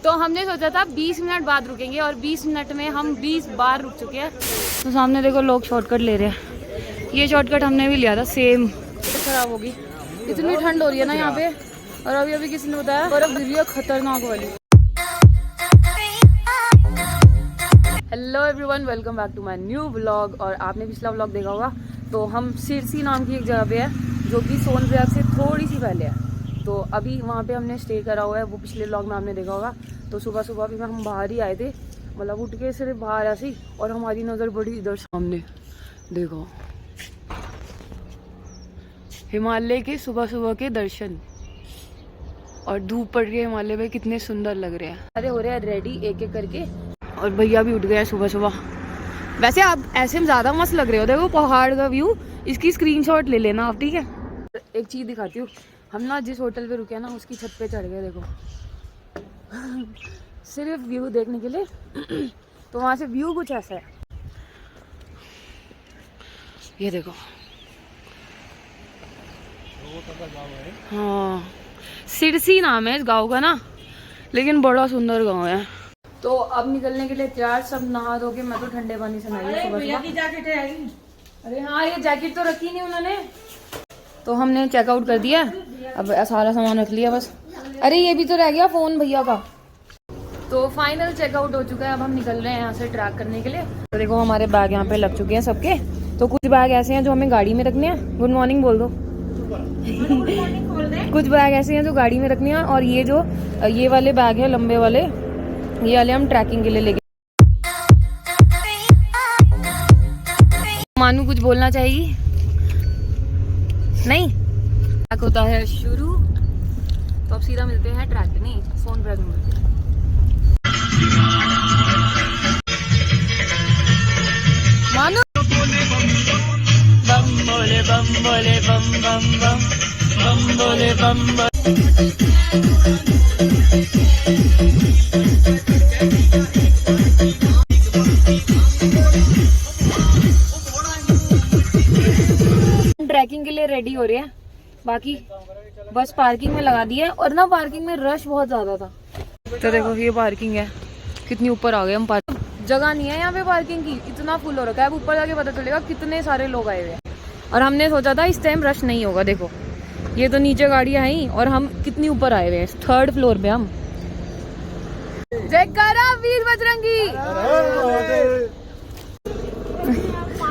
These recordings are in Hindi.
तो हमने सोचा था 20 मिनट बाद रुकेंगे और 20 मिनट में हम 20 बार रुक चुके हैं। तो सामने देखो लोग शॉर्टकट ले रहे हैं। ये शॉर्टकट हमने भी लिया था सेम। खराब होगी, इतनी ठंड हो रही है ना यहाँ पे। और अभी अभी किसी ने बताया बर्फ गिरी है खतरनाक वाली। Hello everyone, welcome back to my new vlog. और आपने पिछला व्लॉग देखा होगा, तो हम सिरसी नाम की एक जगह पे है जो कि सोनप्रयाग से थोड़ी सी पहले है। तो अभी वहाँ पे हमने स्टे करा हुआ है, वो पिछले व्लॉग में आपने देखा होगा। तो सुबह सुबह भी हम बाहर ही आए थे, मतलब उठ के सिर्फ बाहर ऐसी, और हमारी नज़र पड़ी इधर सामने। देखो हिमालय के सुबह सुबह के दर्शन, और धूप पड़ रही है हिमालय में, कितने सुंदर लग रहे हैं। अरे हो रहे हैं रेडी एक एक करके, और भैया भी उठ गए हैं सुबह सुबह। वैसे आप ऐसे में ज़्यादा मस्त लग रहे हो। देखो पहाड़ का व्यू, इसकी स्क्रीनशॉट ले लेना आप, ठीक है। एक चीज़ दिखाती हूँ, हम ना जिस होटल पे रुके हैं ना उसकी छत पे चढ़ गए। देखो सिर्फ व्यू देखने के लिए। तो वहाँ से व्यू कुछ ऐसा है, ये देखो। हाँ, सिरसी नाम है इस गांव का ना, लेकिन बड़ा सुंदर गांव है। तो अब निकलने के लिए तैयार, सब नहा धो के। मैं तो ठंडे पानी से नहाई सुबह सुबह। अरे हाँ, ये जैकेट तो रखी नहीं उन्होंने। तो हमने चेकआउट कर दिया, अब सारा सामान रख लिया बस। अरे ये भी तो रह गया फ़ोन भैया का। तो फाइनल चेकआउट हो चुका है, अब हम निकल रहे हैं यहाँ से ट्रैक करने के लिए। तो देखो हमारे बैग यहाँ पे लग चुके हैं सबके। तो कुछ बैग ऐसे हैं जो हमें गाड़ी में रखने हैं। गुड मॉर्निंग बोल दो। कुछ बैग ऐसे हैं जो गाड़ी में रखने हैं, और ये वाले बैग है लंबे वाले, ये वाले हम ट्रैकिंग के लिए लेके। मानू कुछ बोलना चाहेगी? नहीं, ट्रैक होता है शुरू। तो अब सीधा मिलते हैं ट्रैक, नहीं सोनप्रयाग में मिलते हैं। मानो बम बोले बम बोले बम बम बम बम बोले बम बम। ट्रैकिंग के लिए रेडी हो रहे हैं, बाकी बस पार्किंग में लगा दिया है। और ना पार्किंग में रश बहुत ज्यादा था। तो देखो ये पार्किंग है, कितनी ऊपर आ गए हम। जगह नहीं है यहाँ पे पार्किंग की, इतना फुल हो रखा है। अब ऊपर जाके पता चलेगा कितने सारे लोग आए हुए हैं। और हमने सोचा था इस टाइम रश नहीं होगा। देखो ये तो नीचे गाड़ियां हैं, और हम कितनी ऊपर आए हुए हैं, 3rd फ्लोर पे हम। जयकारा वीर बजरंगी।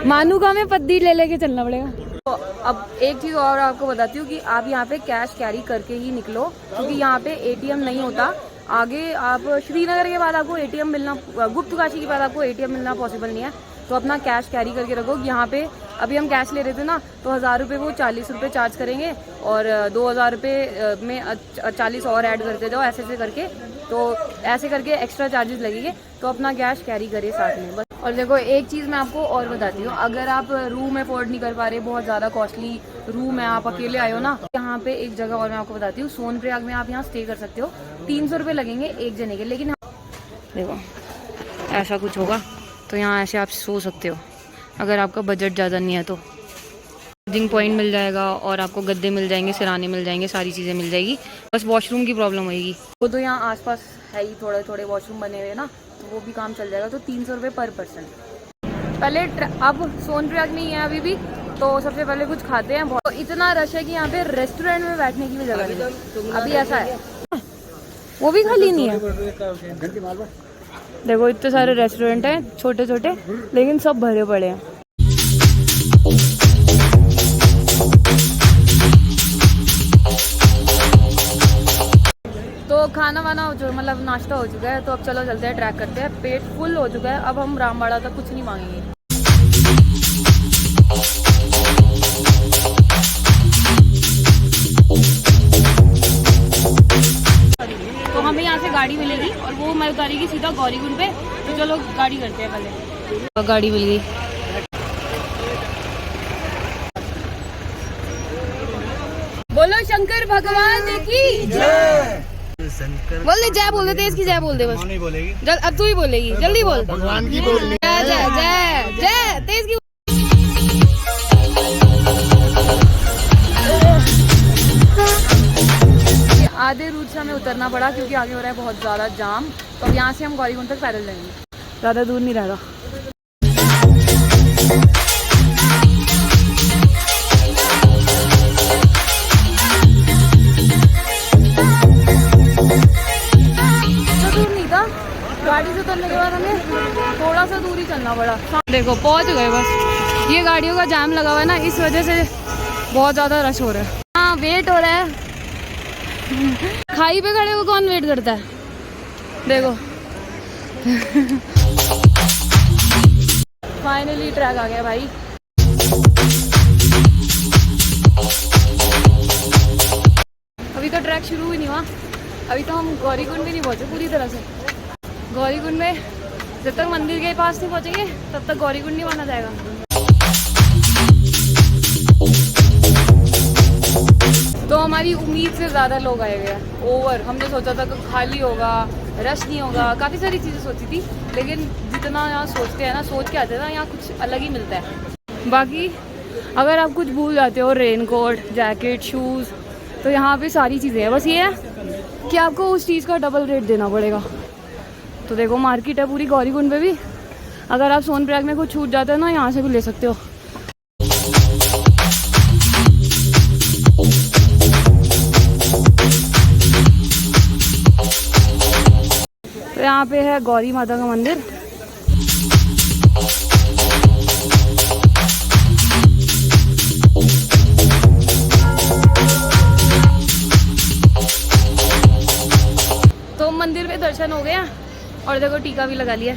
मानू का हमें पद्दी ले लेके चलना पड़ेगा। तो अब एक चीज़ और आपको बताती हूँ कि आप यहाँ पे कैश कैरी करके ही निकलो, क्योंकि यहाँ पे एटीएम नहीं होता। आगे आप श्रीनगर के बाद आपको एटीएम मिलना, गुप्त काशी के बाद आपको एटीएम मिलना पॉसिबल नहीं है। तो अपना कैश कैरी करके रखो। यहाँ पे अभी हम कैश ले रहे थे ना, तो 1000 रुपये वो 40 रुपये चार्ज करेंगे, और 2000 रुपये में 40 और ऐड करते जाओ, ऐसे ऐसे करके। तो ऐसे करके एक्स्ट्रा चार्जेस लगेंगे। तो अपना कैश कैरी करिए साथ में बस। और देखो एक चीज़ मैं आपको और बताती हूँ, अगर आप रूम अफोर्ड नहीं कर पा रहे, बहुत ज़्यादा कॉस्टली रूम है, आप अकेले आए हो ना, यहाँ पे एक जगह और मैं आपको बताती हूँ, सोनप्रयाग में आप यहाँ स्टे कर सकते हो। 300 रुपये लगेंगे एक जने के। लेकिन देखो ऐसा कुछ होगा, तो यहाँ ऐसे आप सो सकते हो अगर आपका बजट ज़्यादा नहीं है तो। चार्जिंग पॉइंट मिल जाएगा, और आपको गद्दे मिल जाएंगे, सिराने मिल जाएंगे, सारी चीज़ें मिल जाएगी। बस वॉशरूम की प्रॉब्लम होगी। वो तो यहाँ आसपास है ही, थोड़े थोड़े वॉशरूम बने हुए ना, तो वो भी काम चल जाएगा। तो 300 रुपये पर पर्सन। पहले अब सोनप्रयाग में ही है अभी भी, तो सबसे पहले कुछ खाते हैं। तो इतना रश है कि यहाँ पे रेस्टोरेंट में बैठने की भी जगह नहीं है। अभी ऐसा है, वो भी खाली नहीं है। देखो इतने सारे रेस्टोरेंट हैं छोटे छोटे, लेकिन सब भरे पड़े हैं। तो खाना वाना हो चुका, मतलब नाश्ता हो चुका है। तो अब चलो चलते हैं, ट्रैक करते हैं। पेट फुल हो चुका है, अब हम रामबाड़ा तक कुछ नहीं मांगेंगे। तो हमें यहाँ से गाड़ी मिलेगी, और वो मैं उतारेगी सीधा गौरीकुंड पे। तो चलो गाड़ी करते हैं पहले। गाड़ी मिल गई। बोलो शंकर भगवान की जय। बोल दे जय, बोल दे तेज की जय, बोल दे बस। नहीं बोलेगी, अब तू ही बोलेगी, जल्दी बोल। भगवान की बोल। जय जय जय जय तेज की। आधे रूट से हमें उतरना पड़ा क्योंकि आगे हो रहा है बहुत ज़्यादा जाम। तो अब यहाँ से हम गौरीकुंड तक पैदल जाएंगे, ज़्यादा दूर नहीं रहेगा। दूर नहीं था, गाड़ी से उतरने के बाद हमें थोड़ा सा दूर ही चलना पड़ा। देखो पहुंच गए बस। ये गाड़ियों का जाम लगा हुआ है ना, इस वजह से बहुत ज़्यादा रश हो रहा है। हाँ वेट हो रहा है। खाई पे खड़े हो कौन वेट करता है, देखो। फाइनली ट्रैक आ गया भाई। अभी तो ट्रैक शुरू ही नहीं हुआ, अभी तो हम गौरीकुंड भी नहीं पहुंचे पूरी तरह से। गौरीकुंड में जब तक मंदिर के पास नहीं पहुंचेंगे तब तक गौरीकुंड नहीं माना जाएगा। तो हमारी उम्मीद से ज़्यादा लोग आए हुए हैं, ओवर। हमने सोचा था कि खाली होगा, रश नहीं होगा, काफ़ी सारी चीज़ें सोची थी, लेकिन जितना यहाँ सोचते हैं ना, सोच के आते हैं ना, यहाँ कुछ अलग ही मिलता है। बाकी अगर आप कुछ भूल जाते हो, रेनकोट, जैकेट, शूज़, तो यहाँ पे सारी चीज़ें हैं। बस ये है कि आपको उस चीज़ का डबल रेट देना पड़ेगा। तो देखो मार्केट है पूरी गौरीकुंड पे भी। अगर आप सोनप्रयाग में कुछ छूट जाते हो ना, यहाँ से भी ले सकते हो। तो यहाँ पे है गौरी माता का मंदिर। तो मंदिर में दर्शन हो गया और देखो टीका भी लगा लिया।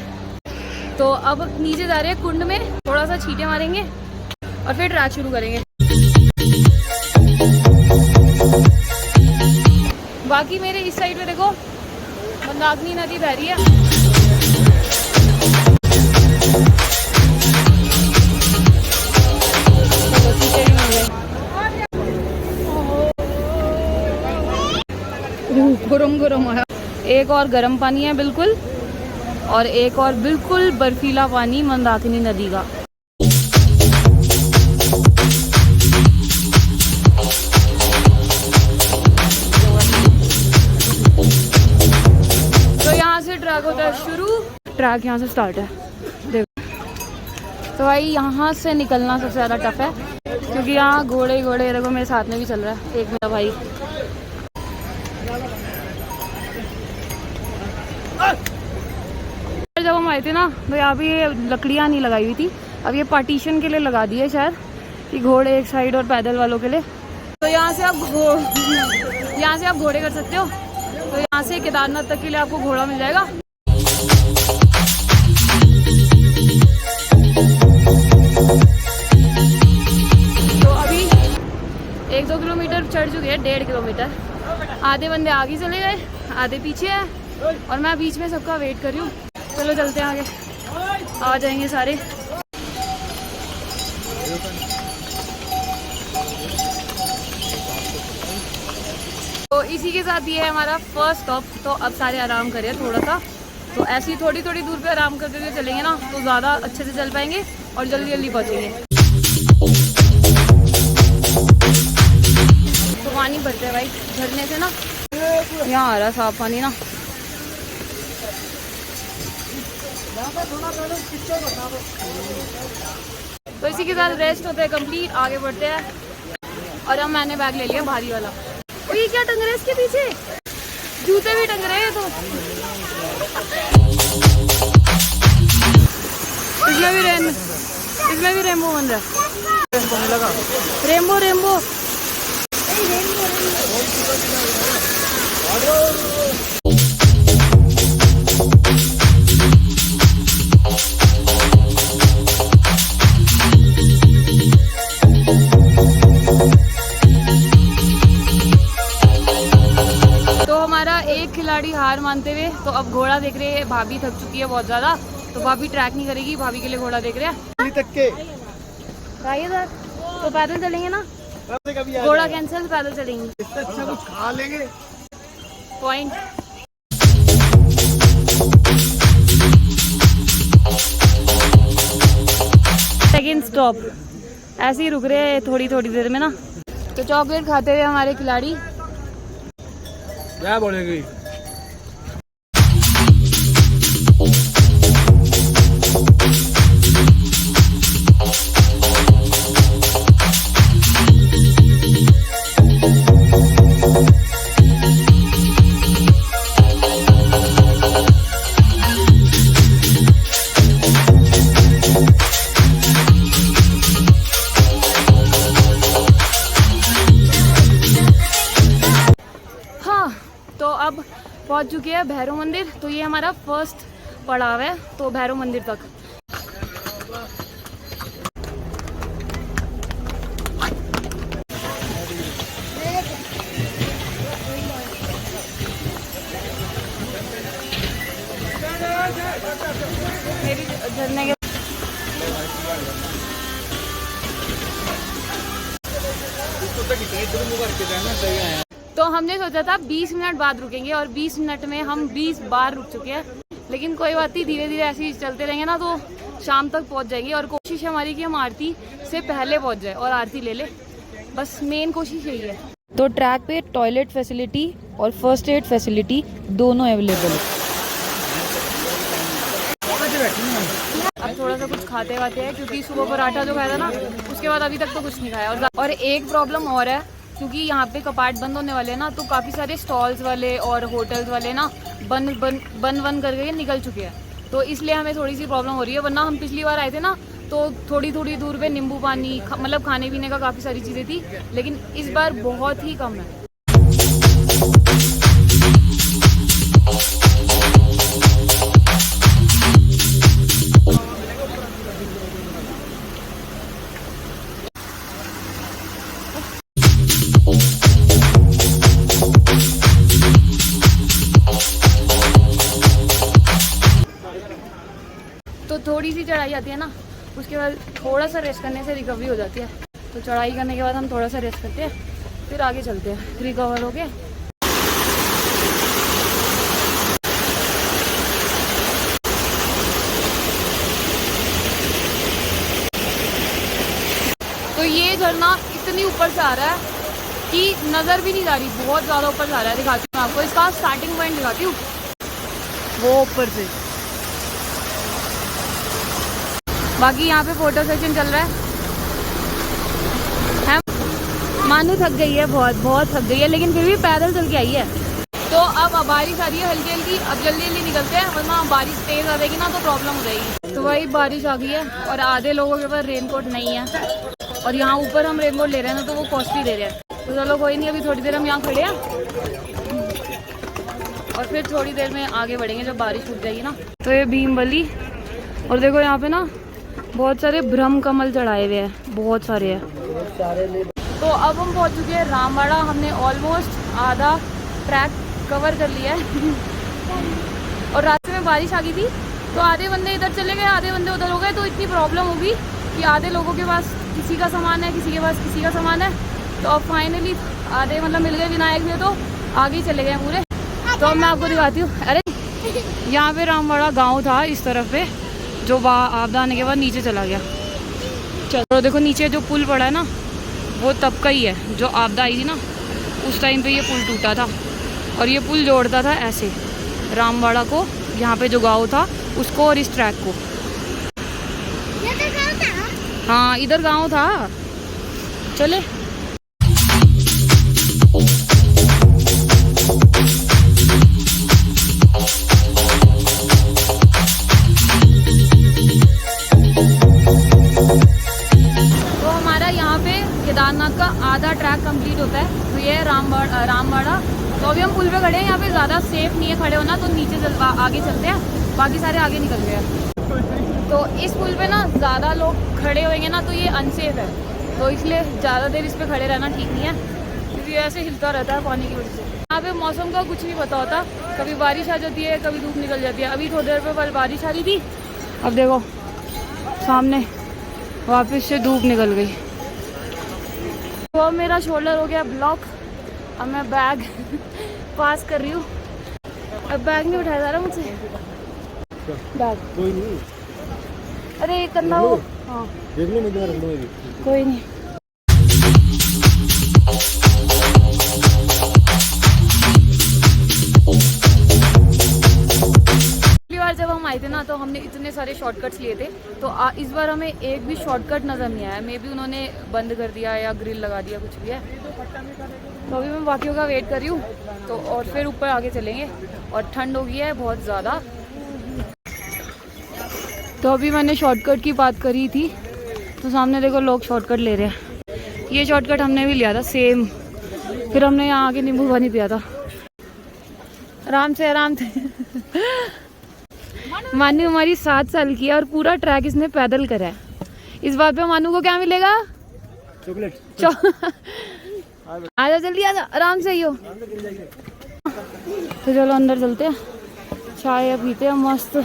तो अब नीचे जा रहे हैं कुंड में, थोड़ा सा छींटे मारेंगे और फिर ट्रैक शुरू करेंगे। बाकी मेरे इस साइड में देखो मंदाकिनी नदी बह रही है। गरम गरम आया। एक और गर्म पानी है बिल्कुल, और एक और बिल्कुल बर्फीला पानी मंदाकिनी नदी का। तो यहाँ से ट्रैक होता है शुरू, ट्रैक यहाँ से स्टार्ट है, देखो। तो भाई यहाँ से निकलना सबसे ज़्यादा टफ है क्योंकि यहाँ घोड़े घोड़े, देखो मेरे साथ में भी चल रहा है एक मेरा भाई। जब हम आए थे ना तो यहाँ पे ये लकड़ियाँ नहीं लगाई हुई थी, अब ये पार्टीशन के लिए लगा दी है शायद, कि घोड़े एक साइड और पैदल वालों के लिए। तो यहाँ से आप घोड़े कर सकते हो। तो यहाँ से केदारनाथ तक के लिए आपको घोड़ा मिल जाएगा। तो अभी 1-2 किलोमीटर चढ़ चुके हैं, 1.5 किलोमीटर। आधे बंदे आगे चले गए, आधे पीछे है, और मैं बीच में सबका वेट कर रही हूँ। चलो चलते हैं आगे, आ जाएंगे सारे। तो इसी के साथ ये है हमारा फर्स्ट स्टॉप। तो अब सारे आराम करें थोड़ा सा। तो ऐसी थोड़ी थोड़ी दूर पे आराम करते हुए चलेंगे ना, तो ज़्यादा अच्छे से चल पाएंगे और जल्दी जल्दी पहुँचेंगे। तो पानी भरते हैं भाई झरने से ना, यहाँ आ रहा साफ पानी ना। तो इसी के साथ रेस्ट होते हैं कंप्लीट, आगे बढ़ते हैं। और अब मैंने बैग ले लिया भारी वाला। और ये क्या टंग रहा है इसके पीछे, जूते भी टंग रहे हैं। तो इसमें भी रेनबो बन रहा है। रेनबो रेनबो खिलाड़ी हार मानते हुए। तो अब घोड़ा देख रहे हैं, भाभी थक चुकी है बहुत ज्यादा, तो भाभी ट्रैक नहीं करेगी, भाभी के लिए घोड़ा देख रहे हैं। तक के तो पैदल चलेंगे ना, घोड़ा कैंसिल, पैदल चलेंगे। अच्छा कुछ खा लेंगे। पॉइंट सेकेंड स्टॉप, ऐसे ही रुक रहे हैं थोड़ी थोड़ी देर में ना। तो चॉकलेट खाते हुए हमारे खिलाड़ी। क्या बोलेगी? हाँ, तो अब पहुंच चुके हैं भैरव मंदिर। तो ये हमारा फर्स्ट पड़ाव है, तो भैरव मंदिर तक। मेरी झरने के तो हमने सोचा था 20 मिनट बाद रुकेंगे, और 20 मिनट में हम 20 बार रुक चुके हैं। लेकिन कोई बात नहीं, धीरे धीरे ऐसे ही चलते रहेंगे ना तो शाम तक पहुंच जाएंगे। और कोशिश हमारी कि हम आरती से पहले पहुंच जाए और आरती ले ले, बस मेन कोशिश यही है। तो ट्रैक पे टॉयलेट फैसिलिटी और फर्स्ट एड फैसिलिटी दोनों अवेलेबल है। अब थोड़ा सा कुछ खाते वाते हैं, क्योंकि सुबह पराठा जो खाया था ना, उसके बाद अभी तक तो कुछ नहीं खाया। और एक प्रॉब्लम और है, क्योंकि यहाँ पे कपाट बंद होने वाले हैं ना, तो काफ़ी सारे स्टॉल्स वाले और होटल्स वाले ना बंद करके निकल चुके हैं। तो इसलिए हमें थोड़ी सी प्रॉब्लम हो रही है। वरना हम पिछली बार आए थे ना, तो थोड़ी थोड़ी दूर पे नींबू पानी मतलब खाने पीने का काफ़ी सारी चीज़ें थी, लेकिन इस बार बहुत ही कम है। तो थोड़ी सी चढ़ाई आती है ना, उसके बाद थोड़ा सा रेस्ट करने से रिकवरी हो जाती है। तो चढ़ाई करने के बाद हम थोड़ा सा रेस्ट करते हैं, फिर आगे चलते हैं रिकवर हो गए। तो ये झरना इतनी ऊपर से आ रहा है कि नज़र भी नहीं जा रही, बहुत ज़्यादा ऊपर से आ रहा है। दिखाती हूँ आपको, इसका स्टार्टिंग पॉइंट दिखाती हूँ, वो ऊपर से। बाकी यहाँ पे फोटो सेशन चल रहा है। मानू थक गई है, बहुत थक गई है, लेकिन फिर भी पैदल चल के आई है। तो अब बारिश आ रही है हल्की हल्की, अब जल्दी जल्दी निकलते हैं, वरना बारिश तेज आ जाएगी ना तो प्रॉब्लम हो जाएगी। तो वही बारिश आ गई है, और आधे लोगों के पास रेनकोट नहीं है, और यहाँ ऊपर हम रेनकोट ले रहे हैं ना, तो वो कॉस्टली दे रहे हैं। तो चलो कोई नहीं, अभी थोड़ी देर हम यहाँ खड़े हैं, और फिर थोड़ी देर में आगे बढ़ेंगे जब बारिश रुक जाएगी ना। तो ये भीमबली, और देखो यहाँ पे ना बहुत सारे ब्रह्म कमल चढ़ाए हुए हैं, बहुत सारे हैं। तो अब हम पहुंच चुके हैं रामवाड़ा। हमने ऑलमोस्ट आधा ट्रैक कवर कर लिया है। और रास्ते में बारिश आ गई थी, तो आधे बंदे इधर चले गए, आधे बंदे उधर हो गए। तो इतनी प्रॉब्लम होगी कि आधे लोगों के पास किसी का सामान है, किसी के पास किसी का सामान है। तो अब फाइनली आधे मतलब मिल गए विनायक में, तो आगे ही चले गए पूरे। तो अब मैं आपको दिखाती हूँ। अरे यहाँ पे रामवाड़ा गाँव था इस तरफ पे, जो आपदा आने के बाद नीचे चला गया। चलो देखो नीचे जो पुल पड़ा है ना, वो तब का ही है। जो आपदा आई थी ना, उस टाइम पे ये पुल टूटा था, और ये पुल जोड़ता था ऐसे रामवाड़ा को, यहाँ पे जो गांव था उसको, और इस ट्रैक को। हाँ इधर गांव था। चले केदारनाथ का आधा ट्रैक कंप्लीट होता है। तो ये है रामवाड़ा। तो अभी हम पुल पे खड़े हैं, यहाँ पे ज़्यादा सेफ नहीं है खड़े होना, तो नीचे आगे चलते हैं। बाकी सारे आगे निकल गए हैं। तो इस पुल पे ना ज़्यादा लोग खड़े होंगे ना, तो ये अनसेफ है, तो इसलिए ज़्यादा देर इस पर खड़े रहना ठीक नहीं है, क्योंकि ऐसे हिलता रहता है पानी की वजह से। यहाँ पे मौसम का कुछ नहीं पता होता, कभी बारिश आ जाती है, कभी धूप निकल जाती है। अभी थोड़ी देर पर बारिश आ रही थी, अब देखो सामने वापस से धूप निकल गई। तो मेरा शोल्डर हो गया ब्लॉक। अब मैं बैग पास कर रही हूँ। अब बैग नहीं उठाया जा रहा मुझसे, बैग कोई नहीं। अरे कंधा हो, हाँ देख लो, मैं कोई नहीं। आए थे ना तो हमने इतने सारे शॉर्टकट्स लिए थे, तो इस बार हमें एक भी शॉर्टकट नज़र नहीं आया। मे बी उन्होंने बंद कर दिया या ग्रिल लगा दिया, कुछ भी है। तो अभी मैं बाकियों का वेट कर रही हूँ, तो और फिर ऊपर आगे चलेंगे। और ठंड हो गई है बहुत ज़्यादा। तो अभी मैंने शॉर्टकट की बात करी थी, तो सामने देखो लोग शॉर्टकट ले रहे हैं। ये शॉर्टकट हमने भी लिया था सेम, फिर हमने यहाँ आके नींबू पानी पिया था। आराम से आराम से। मानू हमारी 7 साल की है और पूरा ट्रैक इसने पैदल करा है। इस बात पे मानू को क्या मिलेगा? चॉकलेट। आजा जल्दी आजा, आराम से ही हो। तो चलो अंदर चलते हैं, चाय पीते हैं मस्त।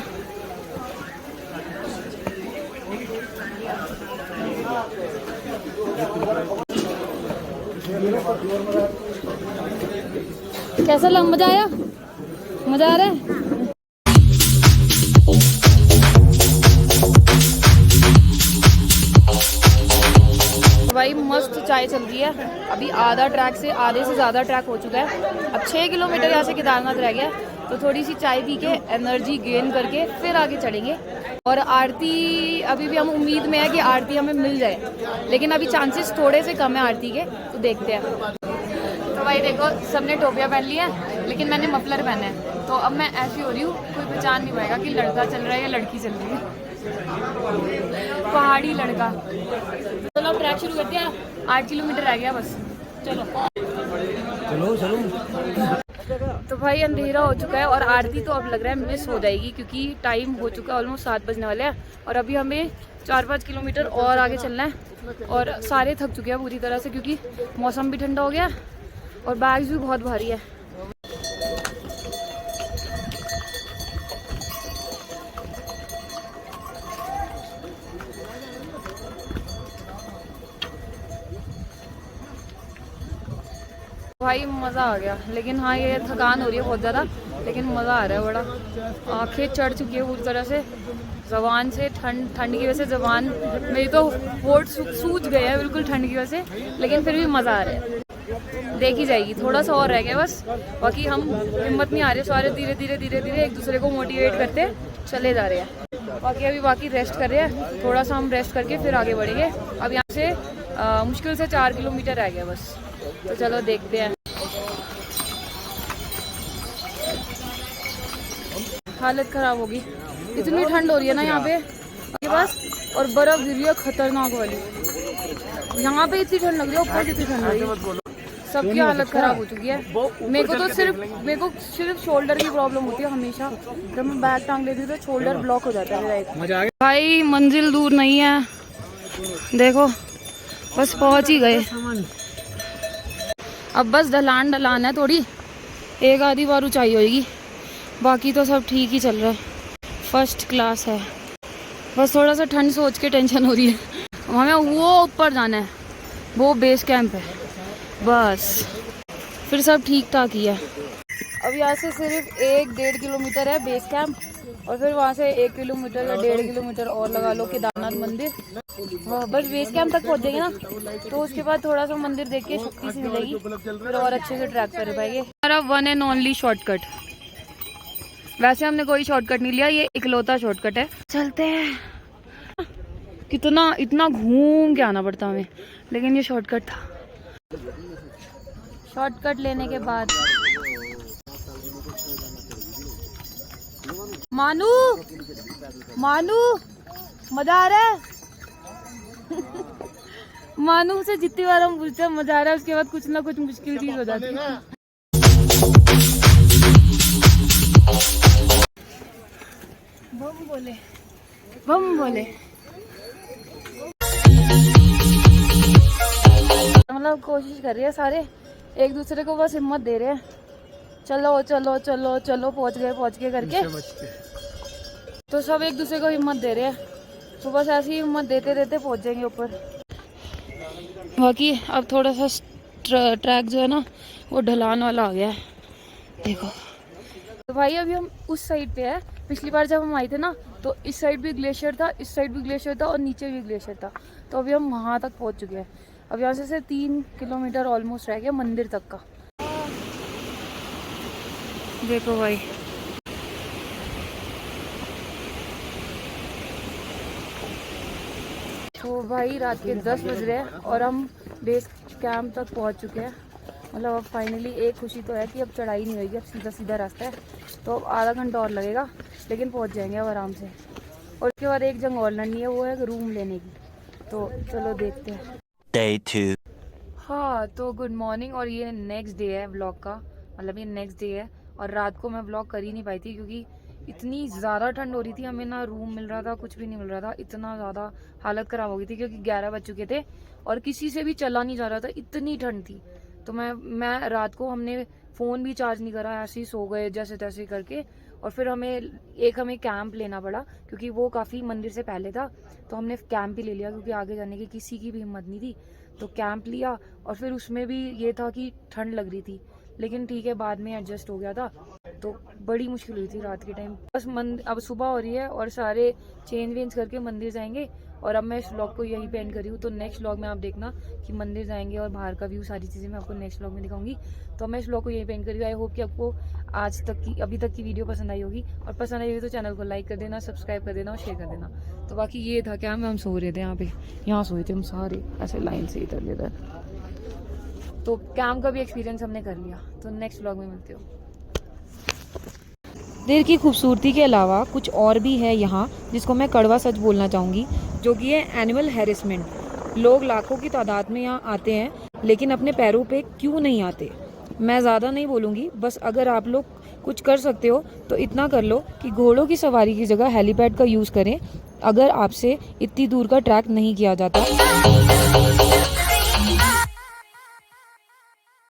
कैसा लग, मजा आया? मजा आ रहा है? भाई मस्त चाय चल रही है। अभी आधे से ज़्यादा ट्रैक हो चुका है। अब 6 किलोमीटर यहाँ से केदारनाथ रह गया, तो थोड़ी सी चाय पी के एनर्जी गेन करके फिर आगे चढ़ेंगे। और आरती अभी भी हम उम्मीद में है कि आरती हमें मिल जाए, लेकिन अभी चांसेस थोड़े से कम है आरती के, तो देखते हैं। तो भाई देखो सबने टोपियाँ पहन ली है, लेकिन मैंने मफलर पहना है, तो अब मैं ऐसी हो रही हूँ कोई पहचान नहीं पाएगा कि लड़का चल रहा है या लड़की चल रही है। पहाड़ी लड़का। चलो अब ट्रैक शुरू करते हैं। 8 किलोमीटर रह गया बस, चलो चलो चलो। तो भाई अंधेरा हो चुका है और आरती तो अब लग रहा है मिस हो जाएगी, क्योंकि टाइम हो चुका है, ऑलमोस्ट 7 बजने वाले हैं। और अभी हमें 4-5 किलोमीटर और आगे चलना है। और सारे थक चुके हैं पूरी तरह से, क्योंकि मौसम भी ठंडा हो गया और बैग्स भी बहुत भारी है। भाई मज़ा आ गया, लेकिन हाँ ये थकान हो रही है बहुत ज़्यादा, लेकिन मज़ा आ रहा है बड़ा। आँखें चढ़ चुकी है पूरी तरह से, ज़बान से ठंड की वजह से ज़बान मेरी तो होठ सूज गए हैं बिल्कुल ठंड की वजह से, लेकिन फिर भी मज़ा आ रहा है। देखी जाएगी, थोड़ा सा और रह गया बस। बाकी हम हिम्मत नहीं आ रही, सारे धीरे धीरे एक दूसरे को मोटिवेट करते चले जा रहे हैं। बाकी रेस्ट कर रहे हैं, थोड़ा सा हम रेस्ट करके फिर आगे बढ़ेंगे। अब यहाँ से मुश्किल से 4 किलोमीटर रह गया बस, तो चलो देखते हैं। हालत खराब होगी, इतनी ठंड हो रही है ना यहाँ पे बस, और बर्फ गिर रही है खतरनाक वाली। यहाँ पे इतनी ठंड लग रही है, ऊपर कितनी ठंड लग रही है। सबकी हालत खराब हो चुकी है। मेरे को सिर्फ शोल्डर की प्रॉब्लम होती है हमेशा। जब मैं बैग टांग लेती हूँ तो शोल्डर ब्लॉक हो जाता है। भाई मंजिल दूर नहीं है, देखो बस पहुँच ही गए। अब बस ढलान है थोड़ी, एक आधी बार ऊंचाई होगी, बाकी तो सब ठीक ही चल रहा है, फर्स्ट क्लास है। बस थोड़ा सा ठंड सोच के टेंशन हो रही है। हमें वो ऊपर जाना है, वो बेस कैंप है बस, फिर सब ठीक ठाक ही है। अब यहाँ से सिर्फ 1-1.5 किलोमीटर है बेस कैंप, और फिर वहाँ से 1 किलोमीटर या 1.5 किलोमीटर और लगा लो केदारनाथ मंदिर। बस बेस कैंप तक पहुँचेंगे ना, तो उसके बाद थोड़ा सा मंदिर देख के शक्ति से मिलेगी, फिर और अच्छे से ट्रैक कर पाएंगे। हमारा 1 एंड ओनली शॉर्टकट। वैसे हमने कोई शॉर्टकट नहीं लिया, ये इकलौता शॉर्टकट है। चलते हैं। इतना घूम के आना पड़ता हमें, लेकिन ये शॉर्टकट था। शॉर्टकट लेने के बाद मानू मजा आ रहा है? मानू से जितनी बार हम पूछते हैं मजा आ रहा है, उसके बाद कुछ ना कुछ मुश्किल चीज हो जाती है। बम बोले मतलब कोशिश कर रही है सारे, एक दूसरे को बस हिम्मत दे रहे हैं, चलो चलो चलो चलो पहुंच गए करके। तो सब एक दूसरे को हिम्मत दे रहे हैं, तो बस ऐसी हिम्मत देते देते पहुंच जाएंगे ऊपर। बाकी अब थोड़ा सा ट्रैक जो है ना वो ढलान वाला आ गया है, देखो। तो भाई अभी हम उस साइड पे है। पिछली बार जब हम आए थे ना, तो इस साइड भी ग्लेशियर था, इस साइड भी ग्लेशियर था और नीचे भी ग्लेशियर था। तो अभी हम वहाँ तक पहुँच चुके हैं। अब यहाँ से 3 किलोमीटर ऑलमोस्ट रह गया मंदिर तक का। देखो भाई तो भाई रात के 10 बज रहे हैं और हम बेस कैंप तक पहुंच चुके हैं। मतलब अब फाइनली एक खुशी तो है कि अब चढ़ाई नहीं होगी, अब सीधा सीधा रास्ता है। तो अब आधा घंटा और लगेगा, लेकिन पहुंच जाएंगे अब आराम से। और उसके बाद एक जगह और लड़नी है, वो है रूम लेने की। तो चलो देखते हैं। Day 2. हाँ तो गुड मॉर्निंग। और ये नेक्स्ट डे है व्लॉग का, मतलब ये नेक्स्ट डे है। और रात को मैं व्लॉग कर ही नहीं पाई थी क्योंकि इतनी ज़्यादा ठंड हो रही थी, हमें ना रूम मिल रहा था, कुछ भी नहीं मिल रहा था। इतना ज़्यादा हालत ख़राब हो गई थी क्योंकि 11 बज चुके थे और किसी से भी चला नहीं जा रहा था, इतनी ठंड थी। तो मैं रात को हमने फ़ोन भी चार्ज नहीं करा, ऐसे ही सो गए जैसे तैसे करके। और फिर हमें कैंप लेना पड़ा क्योंकि वो काफ़ी मंदिर से पहले था। तो हमने कैंप ही ले लिया क्योंकि आगे जाने की किसी की भी हिम्मत नहीं थी। तो कैंप लिया और फिर उसमें भी ये था कि ठंड लग रही थी, लेकिन ठीक है बाद में एडजस्ट हो गया था। तो बड़ी मुश्किल हुई थी रात के टाइम। बस अब सुबह हो रही है और सारे चेंज वेंज करके मंदिर जाएंगे। और अब मैं इस व्लॉग को यहीं पे एंड करी हूँ। तो नेक्स्ट व्लॉग में आप देखना कि मंदिर जाएंगे और बाहर का व्यू, सारी चीज़ें मैं आपको नेक्स्ट व्लॉग में दिखाऊंगी। तो मैं इस व्लॉग को यहीं पे एंड करी हूँ। आई होप कि आपको अभी तक की वीडियो पसंद आई होगी। और पसंद आई होगी तो चैनल को लाइक कर देना, सब्सक्राइब कर देना और शेयर कर देना। तो बाकी ये था क्या, हम सो रहे थे यहाँ सोए थे हम सारे ऐसे लाइन से इधर उधर। तो कैंप का भी एक्सपीरियंस हमने कर लिया। तो नेक्स्ट व्लॉग में मिलते हो। मंदिर की खूबसूरती के अलावा कुछ और भी है यहाँ जिसको मैं कड़वा सच बोलना चाहूँगी, जो कि है एनिमल हैरेसमेंट। लोग लाखों की तादाद में यहाँ आते हैं, लेकिन अपने पैरों पे क्यों नहीं आते। मैं ज़्यादा नहीं बोलूँगी, बस अगर आप लोग कुछ कर सकते हो तो इतना कर लो कि घोड़ों की सवारी की जगह हेलीपैड का यूज़ करें, अगर आपसे इतनी दूर का ट्रैक नहीं किया जाता।